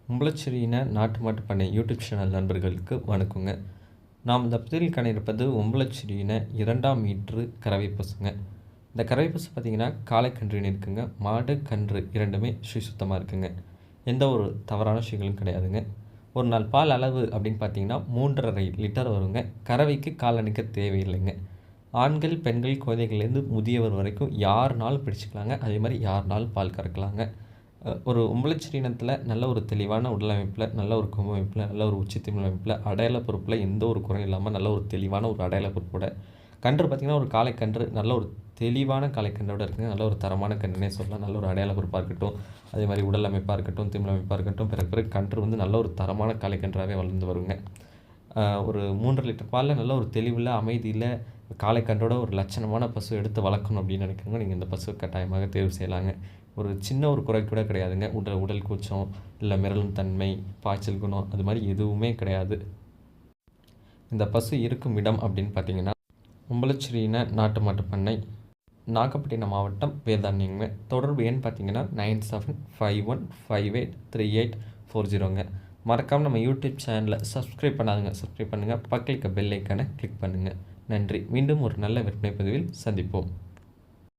உம்பளச்சேரியின நாட்டு மாட்டு பண்ணை யூடியூப் சேனல் நண்பர்களுக்கு வணக்கங்க. நாம் இந்த பதிவில் காண இருப்பது உம்பளச்சேரியின 2ஆம் ஈற்று கறவை பசுங்க. இந்த கறவை பசு பார்த்திங்கன்னா காளைக்கன்றுன்னு இருக்குங்க. மாடு கன்று இரண்டுமே சுத்தமாக இருக்குங்க. எந்த ஒரு தவறான விஷயங்களும் கிடையாதுங்க. ஒரு நாள் பால் அளவு அப்படின்னு பார்த்தீங்கன்னா 3.5 லிட்டர் வருங்க. கறவைக்கு கால் அணைக்க தேவையில்லைங்க. ஆண்கள் பெண்கள் குழந்தைகள்லேருந்து முதியவர் வரைக்கும் யாருனாலும் பிடிச்சிக்கலாங்க. அதே மாதிரி யாருனாலும் பால் கறக்கலாங்க. ஒரு உம்பளச்சேரி இனத்தில நல்ல ஒரு தெளிவான உடலமைப்பில், நல்ல ஒரு கொம்பு அமைப்பில், நல்ல ஒரு உச்சி திமில் அமைப்பில், அடையாள பொறுப்பில் எந்த ஒரு குறையும் இல்லாமல் நல்ல ஒரு தெளிவான ஒரு அடையாள பொறுப்போட கன்று பார்த்திங்கன்னா ஒரு காளைக்கன்று நல்ல ஒரு தெளிவான காளைக்கன்றோட இருக்குங்க. நல்ல ஒரு தரமான கன்றுனே சொல்லலாம். நல்ல ஒரு அடையாள பொறுப்பாக இருக்கட்டும், அதே மாதிரி உடல் அமைப்பாக இருக்கட்டும், திமில் அமைப்பாக இருக்கட்டும், பிறகு கன்று வந்து நல்ல ஒரு தரமான காளைக்கன்றாகவே வளர்ந்து வருங்க. ஒரு 3 லிட்டர் பாலில் நல்ல ஒரு தெளிவில் அமைதியில் காளைக்கன்றோட ஒரு லட்சணமான பசு எடுத்து வளர்க்கணும் அப்படின்னு நினைக்கிறவங்க நீங்கள் இந்த பசு கட்டாயமாக தேர்வு செய்யலாங்க. ஒரு சின்ன ஒரு குறை கூட கிடையாதுங்க. உடல் கூச்சம், இல்லை மிரளும் தன்மை, பாய்ச்சல் குணம் அது மாதிரி எதுவுமே கிடையாது. இந்த பசு இருக்கும் இடம் அப்படின்னு பார்த்தீங்கன்னா உம்பளச்சேரியின நாட்டு மாட்டு பண்ணை, நாகப்பட்டினம் மாவட்டம், வேதாரண்யங்க. தொடர்பு எண் பார்த்தீங்கன்னா 9751583840ங்க. மறக்காமல் நம்ம யூடியூப் சேனலை சப்ஸ்கிரைப் பண்ணாதுங்க, சப்ஸ்கிரைப் பண்ணுங்கள். பக்கத்தில் இருக்க பெல் ஐக்கானை கிளிக் பண்ணுங்கள். நன்றி. மீண்டும் ஒரு நல்ல விற்பனை பதிவில் சந்திப்போம்.